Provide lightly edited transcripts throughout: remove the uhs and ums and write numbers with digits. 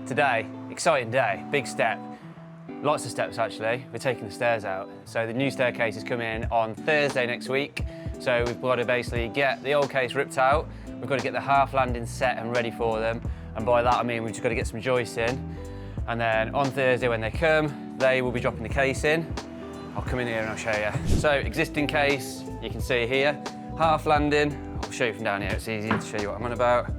Today, exciting day, big step. Lots of steps actually. We're taking the stairs out. So the new staircase is coming in on Thursday next week. So we've got to basically get the old case ripped out. We've got to get the half landing set and ready for them. And by that I mean we've just got to get some joists in. And then on Thursday when they come, they will be dropping the case in. I'll come in here and I'll show you. So existing case, you can see here. Half landing, I'll show you from down here, it's easy to show you what I'm on about.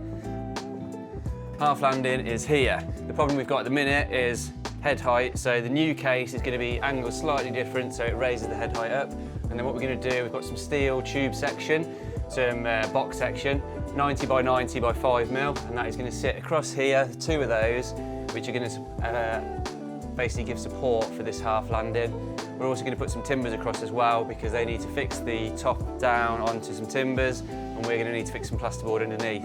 Half landing is here. The problem we've got at the minute is head height. So the new case is going to be angled slightly different, so it raises the head height up. And then what we're going to do, we've got some steel tube section, some box section, 90 by 90 by 5mm, and that is going to sit across here, two of those, which are going to basically give support for this half landing. We're also going to put some timbers across as well because they need to fix the top down onto some timbers, and we're going to need to fix some plasterboard underneath.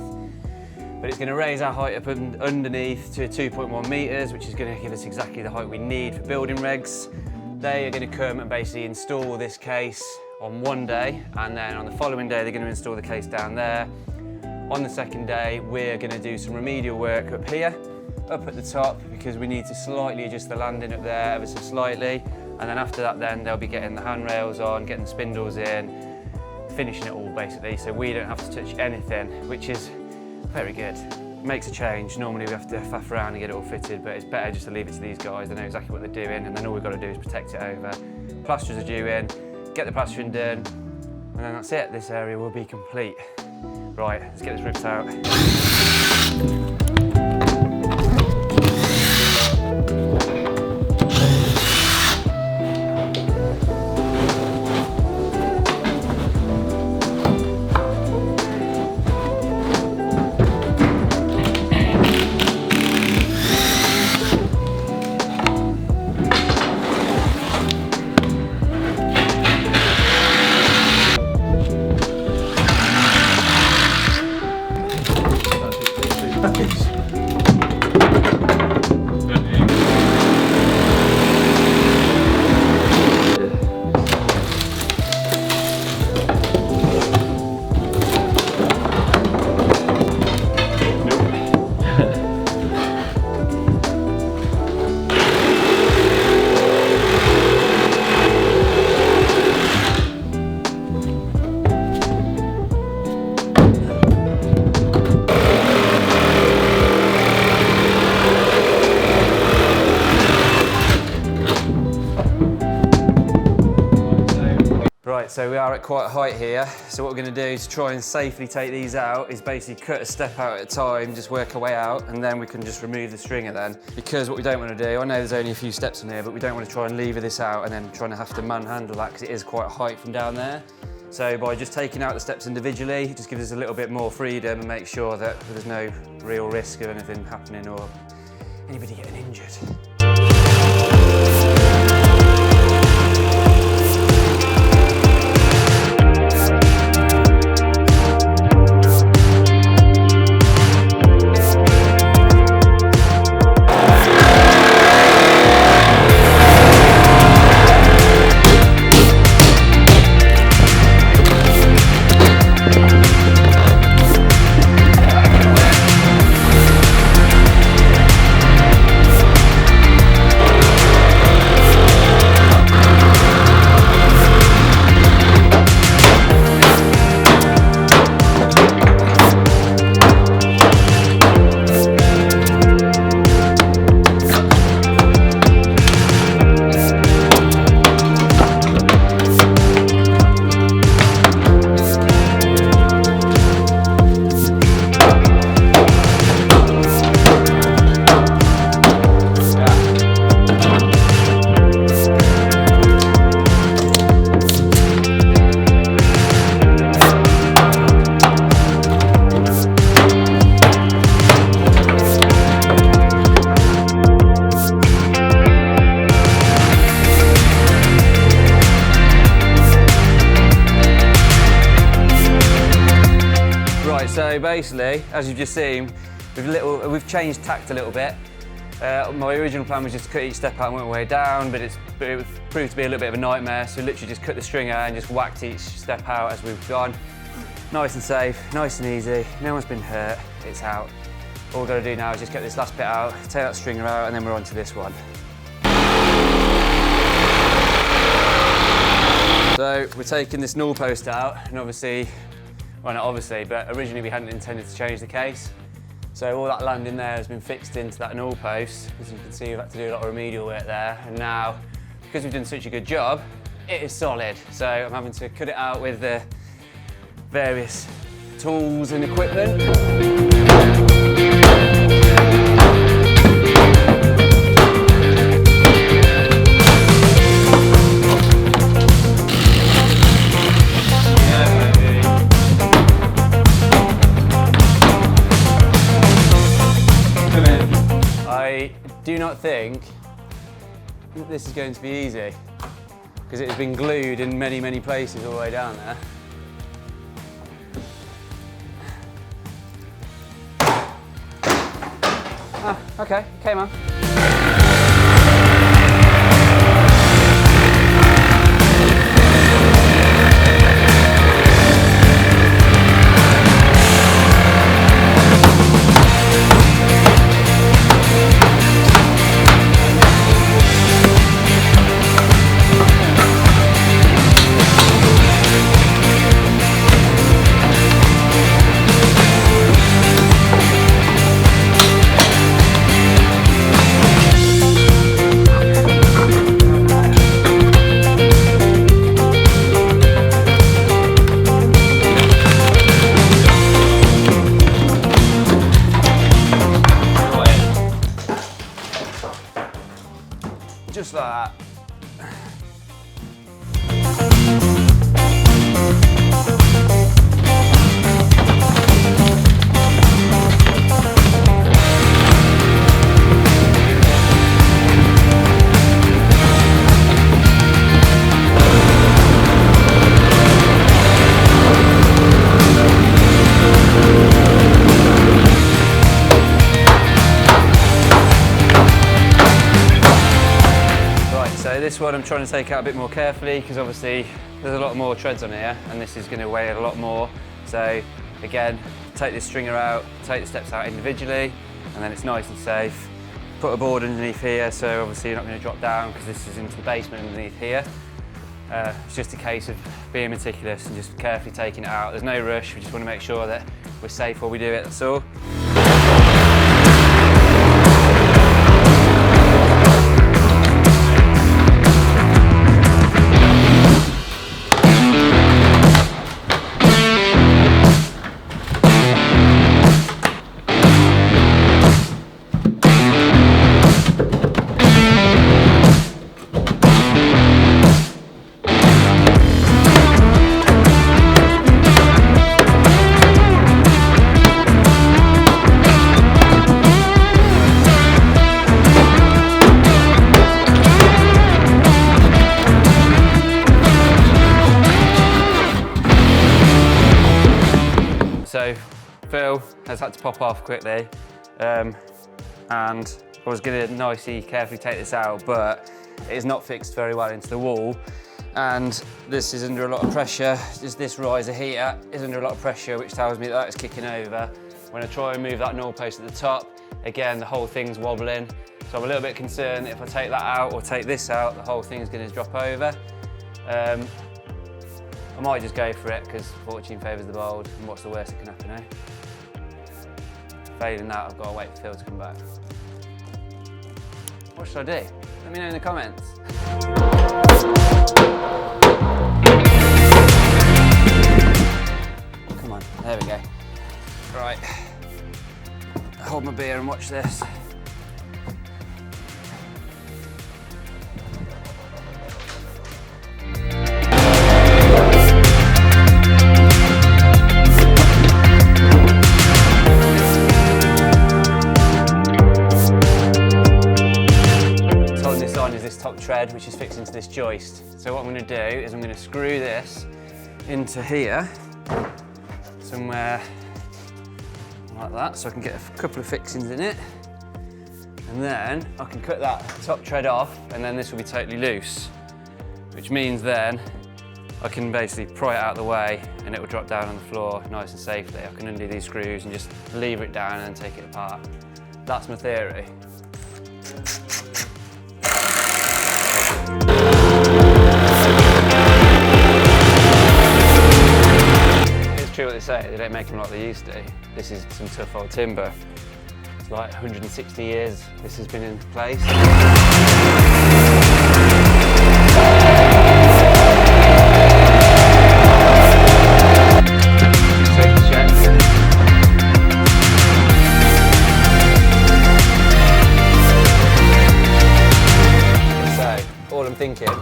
But it's going to raise our height up underneath to 2.1 metres, which is going to give us exactly the height we need for building regs. They are going to come and basically install this case on one day, and then on the following day they're going to install the case down there. On the second day we're going to do some remedial work up here, up at the top, because we need to slightly adjust the landing up there ever so slightly. And then after that then they'll be getting the handrails on, getting the spindles in, finishing it all basically, so we don't have to touch anything, which is very good. Makes a change. Normally we have to faff around and get it all fitted, but it's better just to leave it to these guys. They know exactly what they're doing, and then all we've got to do is protect it over. Plasters are due in, get the plastering done, and then that's it. This area will be complete. Right, let's get this ripped out. Right, so we are at quite a height here. So what we're going to do to try and safely take these out is basically cut a step out at a time, just work our way out, and then we can just remove the stringer then. Because what we don't want to do, I know there's only a few steps in here, but we don't want to try and lever this out and then trying to have to manhandle that because it is quite a height from down there. So by just taking out the steps individually, it just gives us a little bit more freedom and make sure that there's no real risk of anything happening or anybody getting injured. So basically, as you've just seen, we've changed tact a little bit. My original plan was just to cut each step out and work my way down, but it proved to be a little bit of a nightmare, so literally just cut the stringer and just whacked each step out as we've gone. Nice and safe, nice and easy, no one's been hurt, it's out. All we've got to do now is just get this last bit out, take that stringer out, and then we're on to this one. So we're taking this null post out, and obviously, well not obviously, but originally we hadn't intended to change the case. So all that landing there has been fixed into that null post. As you can see, we've had to do a lot of remedial work there, and now, because we've done such a good job, it is solid. So I'm having to cut it out with the various tools and equipment. I do not think this is going to be easy, because it has been glued in many, many places all the way down there. Ah, okay, came on. Just like that. So this one I'm trying to take out a bit more carefully, because obviously there's a lot more treads on here and this is going to weigh a lot more. So again, take this stringer out, take the steps out individually, and then it's nice and safe. Put a board underneath here, so obviously you're not going to drop down because this is into the basement underneath here. It's just a case of being meticulous and just carefully taking it out. There's no rush, we just want to make sure that we're safe while we do it, that's all. So Phil has had to pop off quickly, and I was going to nicely, carefully take this out, but it is not fixed very well into the wall, and this is under a lot of pressure. Just this riser here is under a lot of pressure, which tells me that it's kicking over. When I try and move that null post at the top, again the whole thing's wobbling, so I'm a little bit concerned that if I take that out or take this out, the whole thing is going to drop over. I might just go for it because fortune favours the bold, and what's the worst that can happen, eh? Failing that, I've got to wait for Phil to come back. What should I do? Let me know in the comments. Come on, there we go. Right, hold my beer and watch this. Is this top tread, which is fixed into this joist. So what I'm going to do is I'm going to screw this into here, somewhere like that, so I can get a couple of fixings in it, and then I can cut that top tread off, and then this will be totally loose, which means then I can basically pry it out of the way and it will drop down on the floor nice and safely. I can undo these screws and just lever it down and then take it apart. That's my theory. It's true what they say, they don't make them like they used to. This is some tough old timber. It's like 160 years this has been in place.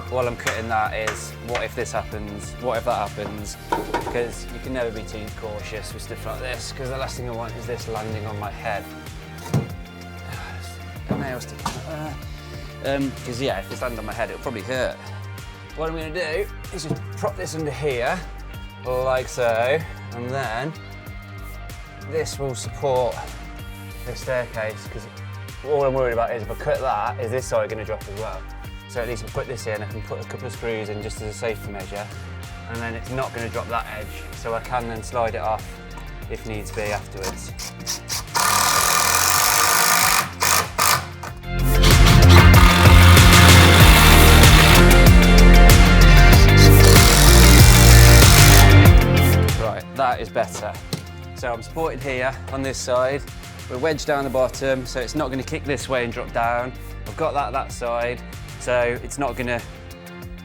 While I'm cutting that is, what if this happens? What if that happens? Because you can never be too cautious with stuff like this, because the last thing I want is this landing on my head. A nail sticking out there. Because yeah, if this lands on my head, it'll probably hurt. What I'm going to do is just prop this under here, like so, and then this will support the staircase, because all I'm worried about is if I cut that, is this side going to drop as well? So at least I put this in, I can put a couple of screws in just as a safety measure, and then it's not going to drop that edge, so I can then slide it off if needs be afterwards. Right, that is better. So I'm supported here on this side, we're wedged down the bottom, so it's not going to kick this way and drop down. I've got that side, so it's not going to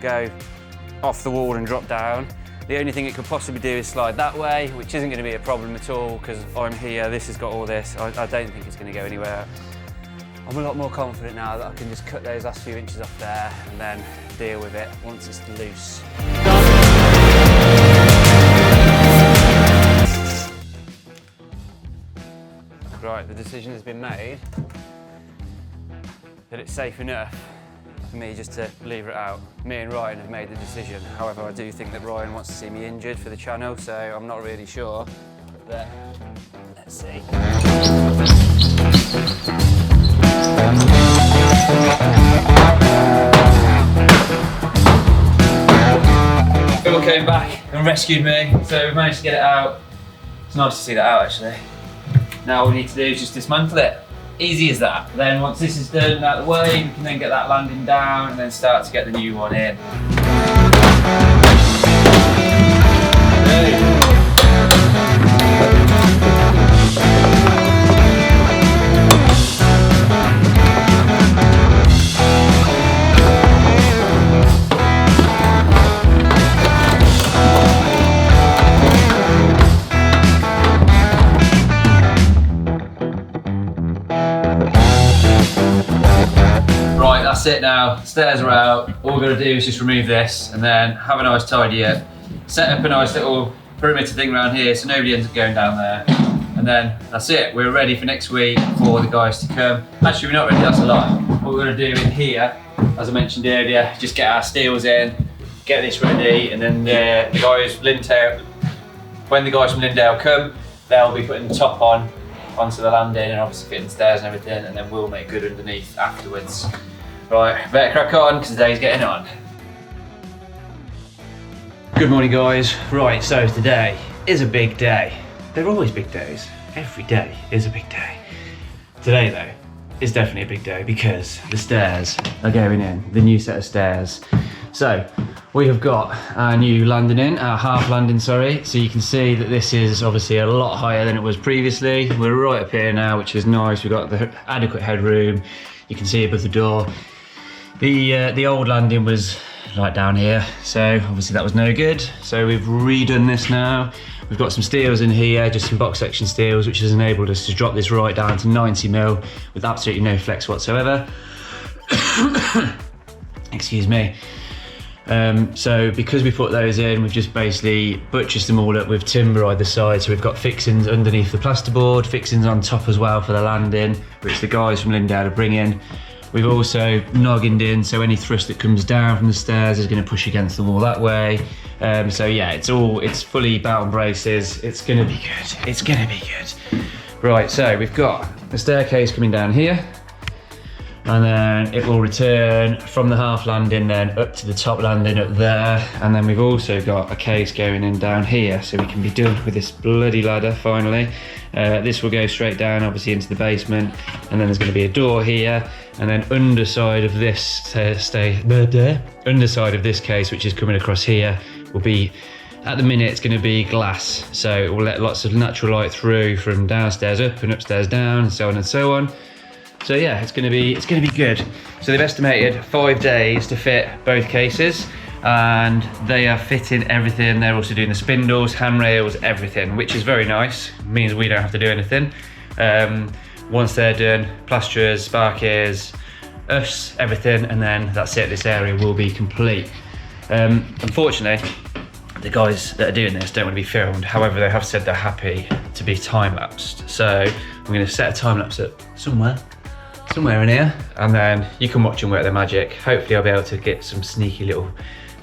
go off the wall and drop down. The only thing it could possibly do is slide that way, which isn't going to be a problem at all because I'm here, this has got all this. I don't think it's going to go anywhere. I'm a lot more confident now that I can just cut those last few inches off there and then deal with it once it's loose. Right, the decision has been made that it's safe enough for me just to lever it out. Me and Ryan have made the decision. However, I do think that Ryan wants to see me injured for the channel, so I'm not really sure. But let's see. People came back and rescued me, so we managed to get it out. It's nice to see that out actually. Now all we need to do is just dismantle it. Easy as that. Then once this is done out of the way, we can then get that landing down and then start to get the new one in. That's it now, stairs are out. All we're going to do is just remove this and then have a nice tidy up. Set up a nice little perimeter thing around here so nobody ends up going down there. And then that's it, we're ready for next week for the guys to come. Actually, we're not ready, that's a lie. What we're going to do in here, as I mentioned earlier, just get our steels in, get this ready, and then the guys, Lindale, when the guys from Lindale come, they'll be putting the top onto the landing and obviously fitting the stairs and everything, and then we'll make good underneath afterwards. Right, better crack on because the day's getting on. Good morning guys. Right, so today is a big day. They're always big days. Every day is a big day. Today though is definitely a big day because the stairs are going in, the new set of stairs. So we have got our new landing in, our half landing, sorry. So you can see that this is obviously a lot higher than it was previously. We're right up here now, which is nice. We've got the adequate headroom. You can see above the door. The old landing was like down here, so obviously that was no good. So we've redone this now. We've got some steels in here, just some box section steels, which has enabled us to drop this right down to 90mm with absolutely no flex whatsoever. Excuse me. So because we put those in, we've just basically buttressed them all up with timber either side. So we've got fixings underneath the plasterboard, fixings on top as well for the landing, which the guys from Lindale are bringing. We've also noggined in, so any thrust that comes down from the stairs is going to push against the wall that way. So yeah, it's fully belt and braces. It's going to be good. It's going to be good. Right, so we've got the staircase coming down here. and then it will return from the half landing then up to the top landing up there. And then we've also got a case going in down here, so we can be done with this bloody ladder finally. This will go straight down obviously into the basement, and then there's going to be a door here, and then underside of this underside of this case, which is coming across here, will be, at the minute it's going to be glass, so it will let lots of natural light through from downstairs up and upstairs down, and so on and so on. So yeah, it's going to be good. So they've estimated 5 days to fit both cases, and they are fitting everything. They're also doing the spindles, handrails, everything, which is very nice. It means we don't have to do anything. Once they're done, plasterers, sparkiers, us, everything, and then that's it. This area will be complete. Unfortunately, the guys that are doing this don't want to be filmed. However, they have said they're happy to be time-lapsed. So I'm going to set a time-lapse up somewhere in here, and then you can watch them work their magic. Hopefully I'll be able to get some sneaky little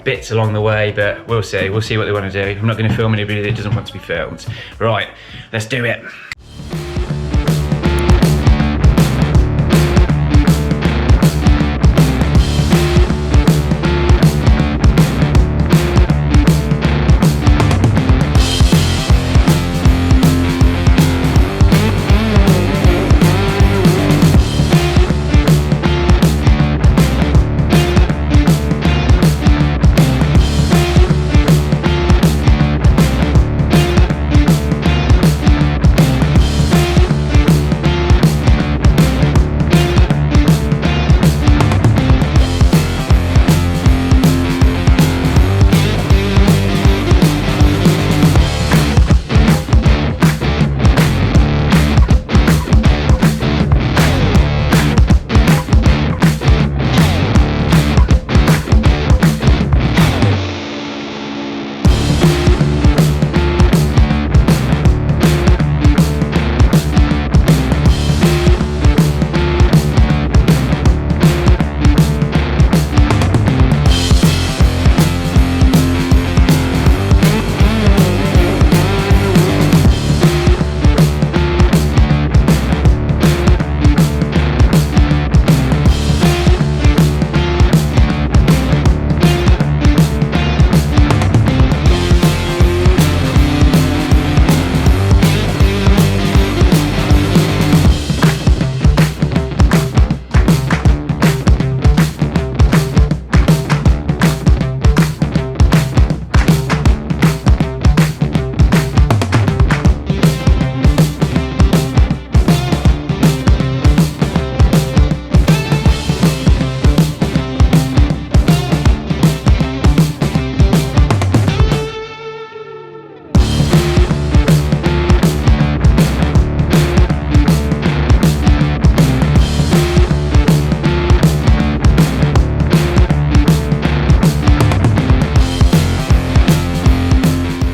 bits along the way, but we'll see what they want to do. I'm not going to film anybody that doesn't want to be filmed. Right, let's do it.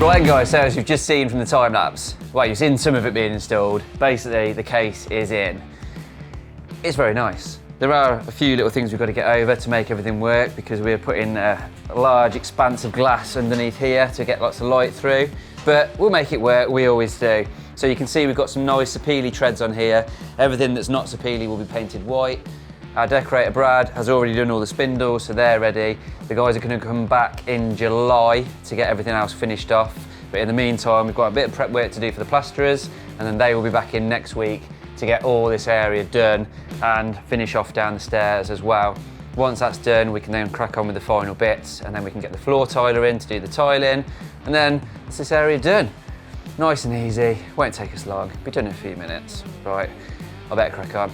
Right guys, so as you've just seen from the time lapse, well, you've seen some of it being installed. Basically, the case is in. It's very nice. There are a few little things we've got to get over to make everything work, because we're putting a large expanse of glass underneath here to get lots of light through, but we'll make it work, we always do. So you can see we've got some nice sapele treads on here. Everything that's not sapele will be painted white. Our decorator Brad has already done all the spindles, so they're ready. The guys are going to come back in July to get everything else finished off. But in the meantime, we've got a bit of prep work to do for the plasterers, and then they will be back in next week to get all this area done and finish off down the stairs as well. Once that's done, we can then crack on with the final bits, and then we can get the floor tiler in to do the tiling, and then that's this area done. Nice and easy, won't take us long, be done in a few minutes. Right, I better crack on.